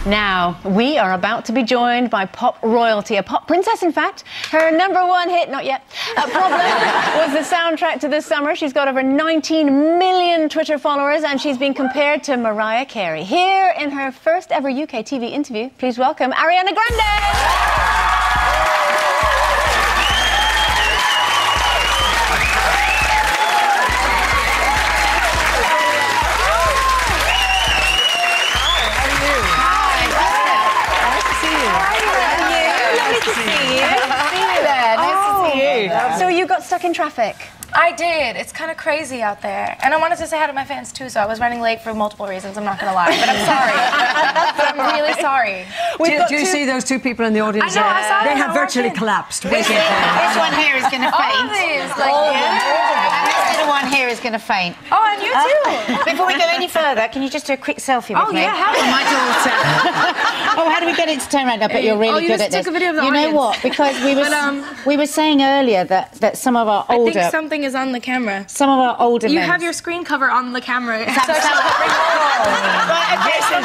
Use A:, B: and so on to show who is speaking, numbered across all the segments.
A: Now, we are about to be joined by pop royalty, a pop princess, in fact. Her #1 hit, not yet, Problem, was the soundtrack to this summer. She's got over 19 million Twitter followers, and she's been compared to Mariah Carey. Here in her first ever UK TV interview, please welcome Ariana Grande! So you got stuck in traffic?
B: I did. It's kind of crazy out there. And I wanted to say hi to my fans too, so I was running late for multiple reasons, I'm not going to lie. But I'm sorry. I'm really sorry.
C: Do you see those two people in the audience?
B: I know, I saw
C: they
B: them.
C: have virtually collapsed.
D: This one here is going to faint.
B: All of these. Like,
D: This little one here is going to faint.
B: Oh, and you too.
D: Before we go any further, can you just do a quick selfie with me?
B: Yeah, how
D: my daughter. Oh, how do we get it to turn around? I bet you're really good at this.
B: Took a video of the
D: you
B: audience.
D: know what? Because we were saying earlier that some of our older...
B: I think something is on the camera.
D: Some of our older
B: You
D: men...
B: have your screen cover on the camera.
D: Right, okay, for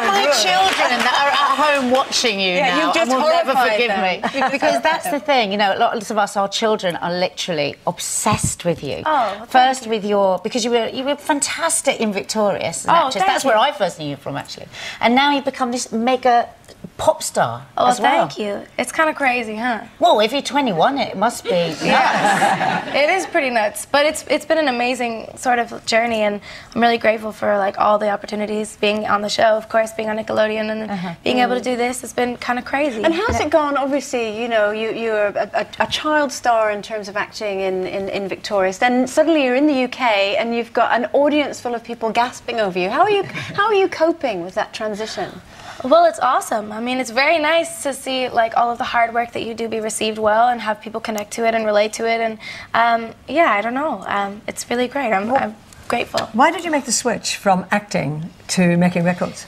D: my children that are at home watching you now,
A: you've just
D: and will never
A: horrified
D: forgive
A: them.
D: me. Because that's the thing, you know, lots of us, our children, are literally obsessed with you.
B: Oh,
D: first with your... Because you were fantastic in Victorious, as an actress. That's where I first knew you from, actually. And now you've become this mega pop star as well.
B: Thank you. It's kind of crazy, huh?
D: Well, if you're 21, it must be nuts.
B: It is pretty nuts, but it's been an amazing sort of journey, and I'm really grateful for like all the opportunities, being on the show, of course, being on Nickelodeon, and being able to do this has been kind of crazy.
A: And how's it gone? Obviously, you know, you're a child star in terms of acting in Victorious. Then suddenly you're in the UK and you've got an audience full of people gasping over you. How are you coping with that transition?
B: Well, it's awesome. I mean, it's very nice to see like all of the hard work that you do be received well, and have people connect to it and relate to it, and yeah, I don't know. It's really great. I'm grateful.
C: Why did you make the switch from acting to making records?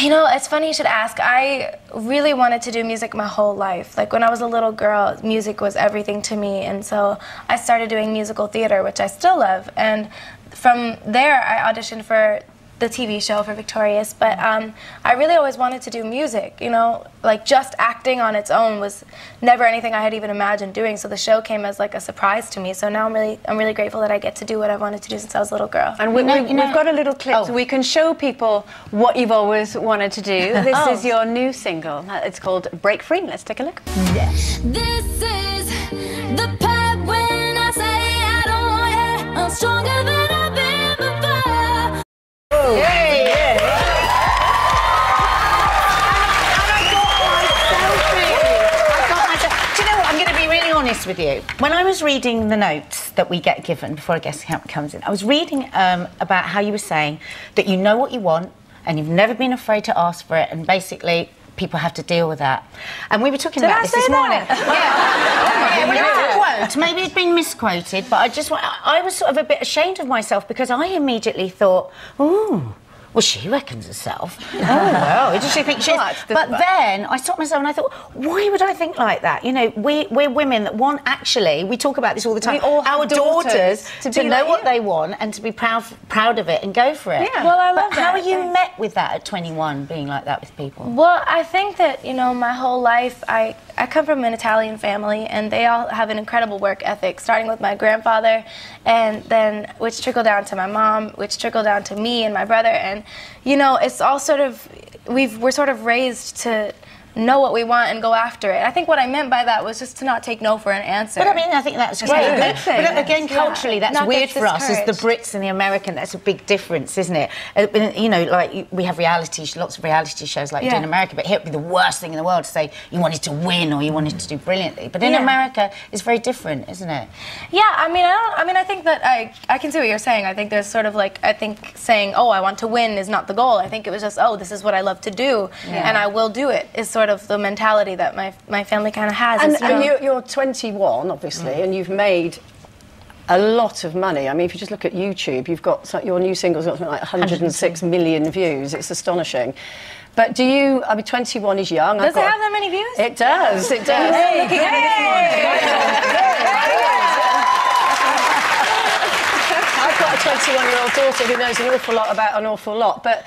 B: You know, it's funny you should ask. I really wanted to do music my whole life. Like when I was a little girl, music was everything to me, and so I started doing musical theater, which I still love. And from there, I auditioned for the TV show for Victorious, but I really always wanted to do music, you know, like just acting on its own was never anything I had even imagined doing, so the show came as like a surprise to me, so now I'm really grateful that I get to do what I wanted to do since I was a little girl.
A: And we've got a little clip so we can show people what you've always wanted to do. This is your new single. It's called Break Free. Let's take a look.
E: Yeah. This is the part when I say I don't want it. I'm stronger than I've been before.
D: Honest with you, when I was reading the notes that we get given before a guest comes in, I was reading about how you were saying that you know what you want and you've never been afraid to ask for it, and basically people have to deal with that. And we were talking about this morning. Quote, maybe it's been misquoted, but I was sort of a bit ashamed of myself because I immediately thought, ooh. Well, she reckons herself. Oh, well, does she think she is? But then I stopped myself and I thought, why would I think like that? You know, we're women that want, actually, we talk about this all the time, our daughters to know what they want and to be proud of it and go for it.
B: Yeah. Well, I love that.
D: How are you met with that at 21, being like that with people?
B: Well, I think that, you know, my whole life, I come from an Italian family, and they all have an incredible work ethic, starting with my grandfather, and then which trickled down to my mom, which trickled down to me and my brother, and you know, it's all sort of, we're sort of raised to know what we want and go after it. I think what I meant by that was just to not take no for an answer.
D: But I mean, I think that's great. But again, culturally, that's weird for us as the Brits and the American. That's a big difference, isn't it? You know, like we have lots of reality shows like you do in America, but here it'd be the worst thing in the world to say you wanted to win or you wanted to do brilliantly. But in America, it's very different, isn't it?
B: Yeah, I mean, I think that I can see what you're saying. I think there's sort of like, I think saying, oh, I want to win is not the goal. I think it was just, oh, this is what I love to do, and I will do it, is sort of the mentality that my family kind of has.
F: And you're 21, obviously, and you've made a lot of money. I mean, if you just look at YouTube, you've got your new single's got something like 106 million views. It's astonishing. But do you? I mean, 21 is young.
B: Does it have that many views?
F: It does. It does. I've got a 21-year-old daughter who knows an awful lot about an awful lot, but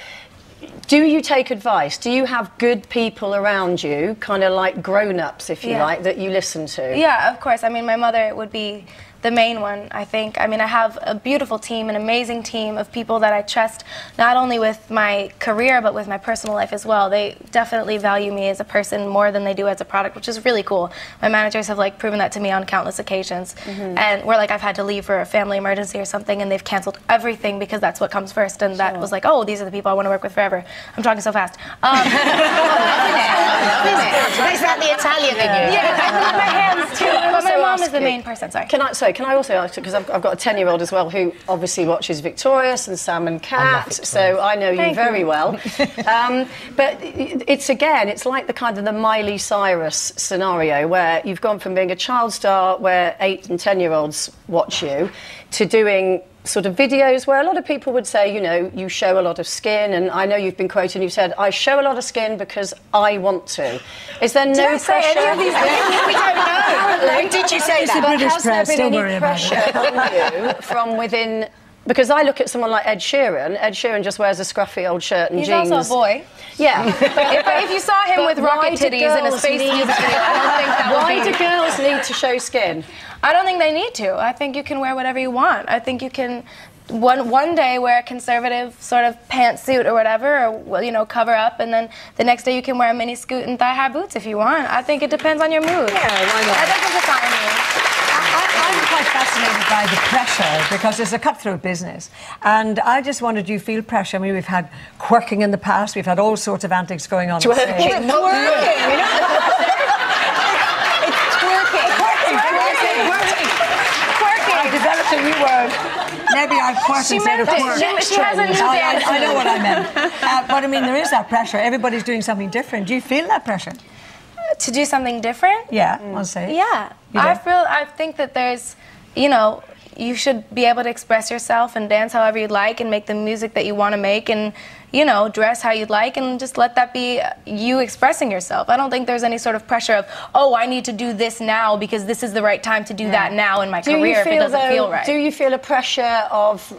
F: do you take advice? Do you have good people around you, kind of like grown-ups, if you like, that you listen to?
B: Yeah, of course. I mean, my mother would be the main one, I think. I mean, I have a beautiful team, an amazing team of people that I trust, not only with my career, but with my personal life as well. They definitely value me as a person more than they do as a product, which is really cool. My managers have like proven that to me on countless occasions. And where like I've had to leave for a family emergency or something, and they've canceled everything because that's what comes first. And that was like, oh, these are the people I want to work with forever. I'm talking so fast.
D: Is that the Italian in you?
B: Yeah, I put my hands too. But my mom is the main person, sorry.
F: Can I also ask, because I've got a 10-year-old as well who obviously watches Victorious and Sam and Cat, so I know you very well. But it's like the kind of the Miley Cyrus scenario where you've gone from being a child star where 8 and 10-year-olds watch you to doing sort of videos where a lot of people would say, you know, you show a lot of skin, and I know you've been quoted and you've said, I show a lot of skin because I want to. Is there no pressure?
B: Any of these things? We don't know.
F: Did you say that?
C: British
F: Has there
C: press,
F: been
C: don't
F: any
C: worry about
F: pressure on you from within? Because I look at someone like Ed Sheeran. Ed Sheeran just wears a scruffy old shirt and
B: He's
F: jeans.
B: also a boy.
F: Yeah.
B: If you saw him with rocket titties in a space music video, I don't think that would
F: Why
B: be...
F: do girls need to show skin?
B: I don't think they need to. I think you can wear whatever you want. I think you can one day wear a conservative sort of pantsuit or whatever, or, you know, cover up, and then the next day you can wear a mini skirt and thigh-high boots if you want. I think it depends on your mood.
C: Yeah, why not?
B: That doesn't define me.
C: I'm quite fascinated by the pressure because it's a cutthroat business, and I just wondered, do you feel pressure? I mean, we've had quirking in the past, we've had all sorts of antics going on.
F: Twerking.
C: I developed a new word. Maybe I quirk instead of twerk.
B: She has a new dance.
C: I know what I meant. But I mean, there is that pressure. Everybody's doing something different. Do you feel that pressure?
B: To do something different?
C: Yeah, I'll say.
B: Yeah. I think that there's, you know, you should be able to express yourself and dance however you'd like and make the music that you want to make and, you know, dress how you'd like and just let that be you expressing yourself. I don't think there's any sort of pressure of, oh, I need to do this now because this is the right time to do that now in my career if it doesn't feel right.
F: Do you feel a pressure of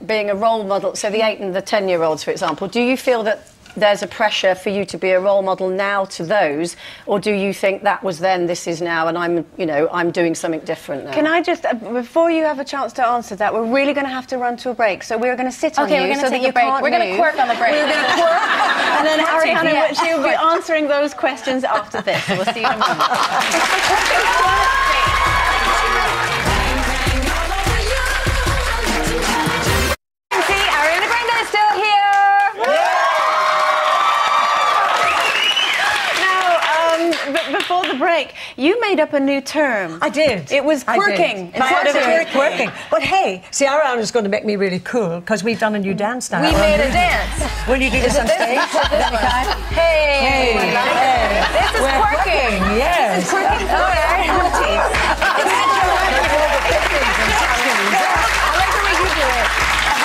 F: being a role model? So the 8 and the 10-year-olds, for example, do you feel that there's a pressure for you to be a role model now to those, or do you think that was then, this is now, and I'm doing something different now?
A: Can I just, before you have a chance to answer that, we're really going to have to run to a break, so we're going to sit on you.
B: Okay, we're going to take a break. We're going to
A: quirk
B: quirk on the break.
A: We're going to quirk, and then Ariana, she'll be answering those questions after this. So we'll see you in a moment. Ariana Grande is still here. Before the break, you made up a new term.
C: I did.
A: It was quirking.
C: Quirking. But hey, see, Ariana's going to make me really cool because we've done a new dance now.
B: We made a dance.
C: Will you do this on stage?
B: Hey. This is quirking.
C: Yes.
B: This is quirking. I like the way you do it.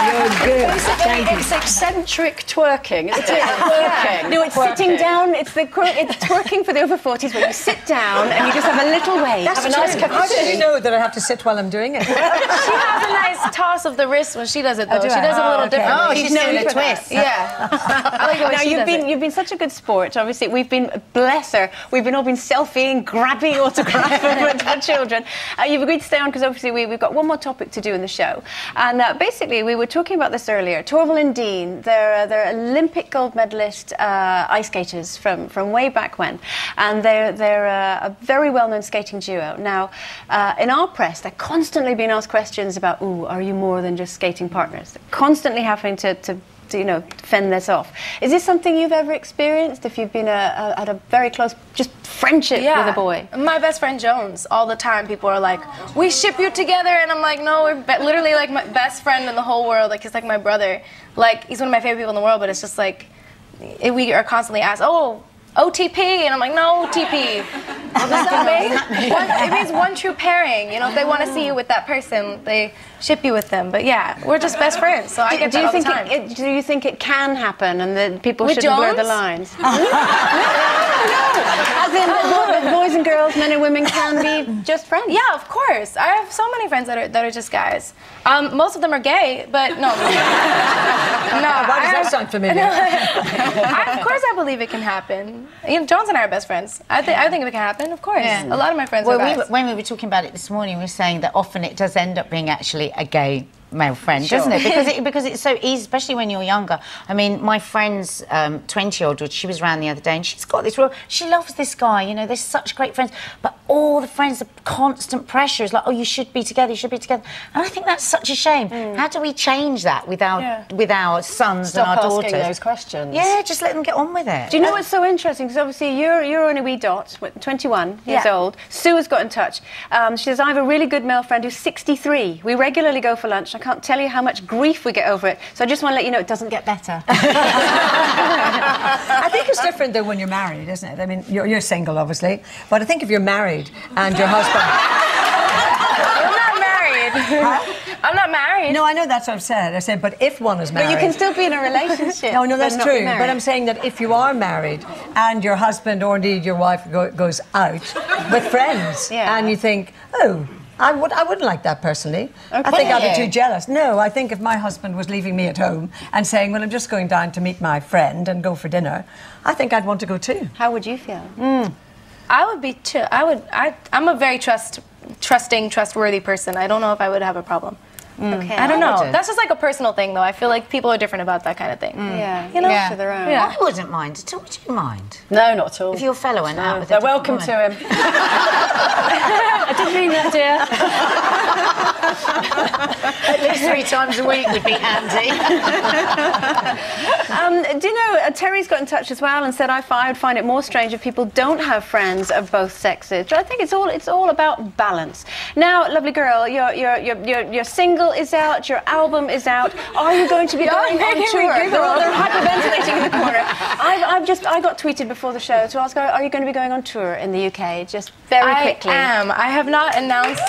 C: You're good. Thank you.
F: It's eccentric twerking. It's twerking.
A: No, it's sitting down. It's twerking for the over 40s where you sit down and you just have a little wave.
C: Have a nice cup of tea. How do you know that I have to sit while I'm doing it?
B: She has a nice toss of the wrist when she does it, though.
C: Do
B: she
C: I?
B: does it a little
C: okay.
B: different.
D: Oh, she's doing a twist.
B: Yeah. I like the way
A: Now
B: she does it.
A: you've been such a good sport. Obviously, we've been, bless her, we've all been selfieing, grabbing autographs for children. You've agreed to stay on because obviously we've got one more topic to do in the show, and basically we were talking about this earlier. Torval and Dean, they're Olympic gold medalist ice skaters from way back when, and they're a very well-known skating duo. Now, in our press, they're constantly being asked questions about, ooh, are you more than just skating partners? They're constantly having to fend this off. Is this something you've ever experienced? If you've been at a very close, just friendship with a boy?
B: My best friend Jones, all the time people are like, we ship you together, and I'm like, no, we're literally like my best friend in the whole world. Like, he's like my brother. Like, he's one of my favorite people in the world, but it's just like, we are constantly asked, oh, OTP, and I'm like, no OTP. What does that mean? It means one true pairing. You know, if they want to see you with that person, they ship you with them. But yeah, we're just best friends, so I get that all the time.
A: Do you think it can happen, and that people
B: With
A: shouldn't blur the
B: Jones?
A: lines? As in, boys and girls, men and women can be just friends.
B: Yeah, of course. I have so many friends that are just guys. Most of them are gay, but no. No.
C: Why does that sound familiar?
B: Of course, I believe it can happen. You know, Jones and I are best friends. I think it can happen. Of course.
D: Yeah.
B: A lot of my friends are guys.
D: When we were talking about it this morning, we were saying that often it does end up being actually a gay male friend, doesn't it? Because it's so easy, especially when you're younger. I mean, my friend's 20-year-old, she was around the other day, and she's got this real. She loves this guy. You know, they're such great friends, but all the friends, the constant pressure is like, oh, you should be together, you should be together. And I think that's such a shame. How do we change that with our sons and our daughters?
F: Asking those questions.
D: Yeah, just let them get on with it.
A: Do you know what's so interesting? Because obviously you're only a wee dot, 21 years old. Sue has got in touch. She says, I have a really good male friend who's 63. We regularly go for lunch. I can't tell you how much grief we get over it. So I just want to let you know it doesn't get better.
C: I think it's different though when you're married, isn't it? I mean, you're single, obviously, but I think if you're married and your husband...
B: I'm not married.
C: Huh?
B: I'm not married.
C: No, I know that's what I've said. I said, but if one is married...
A: But you can still be in a relationship.
C: No, that's true. But I'm saying that if you are married and your husband or indeed your wife goes out with friends and you think, oh... I wouldn't like that personally. Okay. I think I'd be too jealous. No, I think if my husband was leaving me at home and saying, well, I'm just going down to meet my friend and go for dinner, I think I'd want to go too.
A: How would you feel?
B: I would be too. I'm a very trusting, trustworthy person. I don't know if I would have a problem.
A: Okay.
B: I don't know. That's just like a personal thing, though. I feel like people are different about that kind of thing.
A: Yeah,
B: you know,
A: to their own.
B: Yeah.
D: I wouldn't mind at all. Would you mind?
F: No, not at all.
D: If your fellow went out with a
F: they're
D: different
F: welcome
D: woman.
F: to him.
B: I didn't mean that, dear.
D: At least 3 times a week would be handy.
A: Do you know, Terry's got in touch as well and said I would find it more strange if people don't have friends of both sexes. But I think it's all about balance. Now, lovely girl, your single is out, your album is out. Are you going to be going on tour? They're hyperventilating in the corner. I got tweeted before the show to ask, are you going to be going on tour in the UK? Just very quickly.
B: I am. I have not announced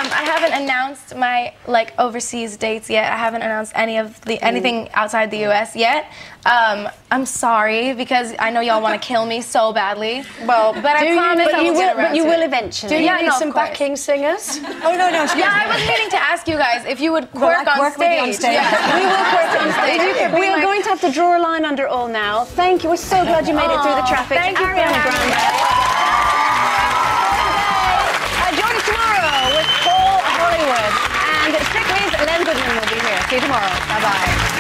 B: I haven't announced my overseas dates yet. I haven't announced anything outside the US yet. I'm sorry because I know y'all want to kill me so badly. Well, but I promise I will get around to it.
A: You will eventually.
F: Do you need some backing singers?
C: Oh no, excuse me.
B: I was meaning to ask you guys if you would work on stage.
A: Yeah, we will work on stage. We are going to have to draw a line under all now. Thank you. We're so glad you made it through the traffic.
B: Thank you,
A: Ariana Grande. Join us tomorrow with Paul Hollywood. And Strictly's Len Goodman will be here. See you tomorrow. Bye-bye.